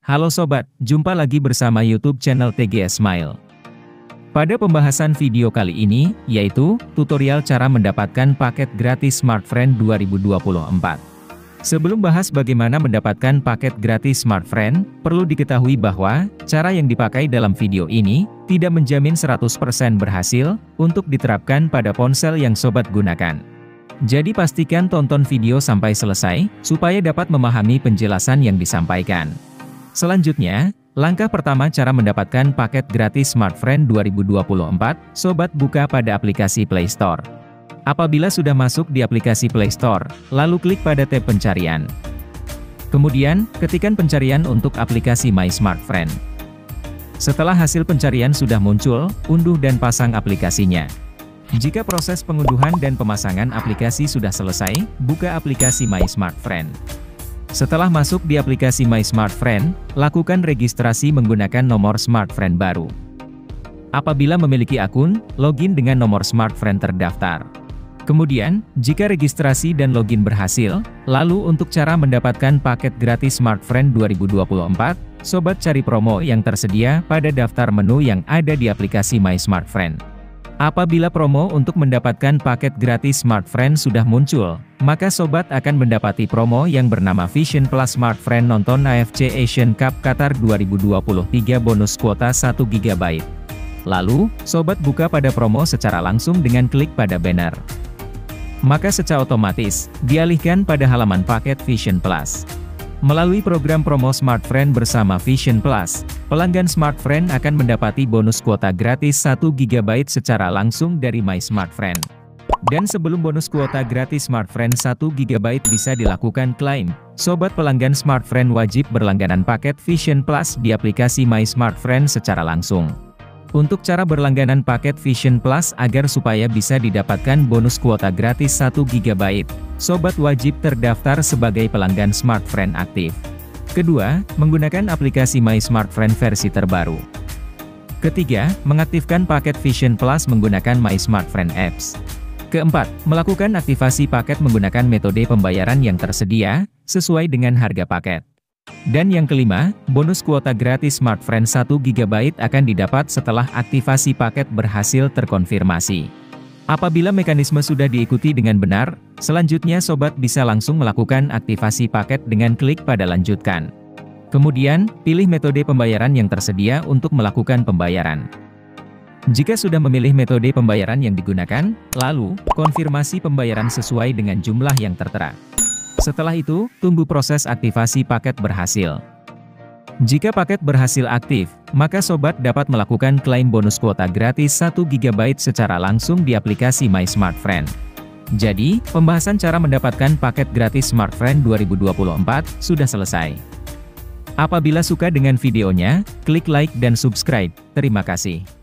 Halo sobat, jumpa lagi bersama YouTube channel TGS Smile. Pada pembahasan video kali ini, yaitu tutorial cara mendapatkan paket gratis Smartfriend 2024. Sebelum bahas bagaimana mendapatkan paket gratis Smartfriend, perlu diketahui bahwa cara yang dipakai dalam video ini tidak menjamin 100% berhasil untuk diterapkan pada ponsel yang sobat gunakan. Jadi pastikan tonton video sampai selesai, supaya dapat memahami penjelasan yang disampaikan. Selanjutnya, langkah pertama cara mendapatkan paket gratis Smartfriend 2024, sobat buka pada aplikasi Play Store. Apabila sudah masuk di aplikasi Play Store, lalu klik pada tab pencarian. Kemudian, ketikkan pencarian untuk aplikasi My Smartfriend. Setelah hasil pencarian sudah muncul, unduh dan pasang aplikasinya. Jika proses pengunduhan dan pemasangan aplikasi sudah selesai, buka aplikasi My Smartfriend. Setelah masuk di aplikasi My Smartfriend, lakukan registrasi menggunakan nomor Smartfriend baru. Apabila memiliki akun, login dengan nomor Smartfriend terdaftar. Kemudian, jika registrasi dan login berhasil, lalu untuk cara mendapatkan paket gratis Smartfriend 2024, sobat cari promo yang tersedia pada daftar menu yang ada di aplikasi My Smartfriend. Apabila promo untuk mendapatkan paket gratis Smartfriend sudah muncul, maka sobat akan mendapati promo yang bernama Vision Plus Smartfriend nonton AFC Asian Cup Qatar 2023 bonus kuota 1 GB. Lalu, sobat buka pada promo secara langsung dengan klik pada banner. Maka secara otomatis, dialihkan pada halaman paket Vision Plus. Melalui program promo Smartfriend bersama Vision Plus, pelanggan Smartfriend akan mendapati bonus kuota gratis 1 GB secara langsung dari My Smartfriend. Dan sebelum bonus kuota gratis Smartfriend 1 GB bisa dilakukan klaim, sobat pelanggan Smartfriend wajib berlangganan paket Vision Plus di aplikasi My Smartfriend secara langsung. Untuk cara berlangganan paket Vision Plus agar supaya bisa didapatkan bonus kuota gratis 1 GB, sobat wajib terdaftar sebagai pelanggan Smartfriend aktif. Kedua, menggunakan aplikasi My Smartfriend versi terbaru. Ketiga, mengaktifkan paket Vision Plus menggunakan My Smartfriend Apps. Keempat, melakukan aktivasi paket menggunakan metode pembayaran yang tersedia, sesuai dengan harga paket. Dan yang kelima, bonus kuota gratis Smartfriend 1 GB akan didapat setelah aktivasi paket berhasil terkonfirmasi. Apabila mekanisme sudah diikuti dengan benar, selanjutnya sobat bisa langsung melakukan aktivasi paket dengan klik pada lanjutkan. Kemudian, pilih metode pembayaran yang tersedia untuk melakukan pembayaran. Jika sudah memilih metode pembayaran yang digunakan, lalu, konfirmasi pembayaran sesuai dengan jumlah yang tertera. Setelah itu, tunggu proses aktivasi paket berhasil. Jika paket berhasil aktif, maka sobat dapat melakukan klaim bonus kuota gratis 1 GB secara langsung di aplikasi My Smartfriend. Jadi, pembahasan cara mendapatkan paket gratis Smartfriend 2024 sudah selesai. Apabila suka dengan videonya, klik like dan subscribe. Terima kasih.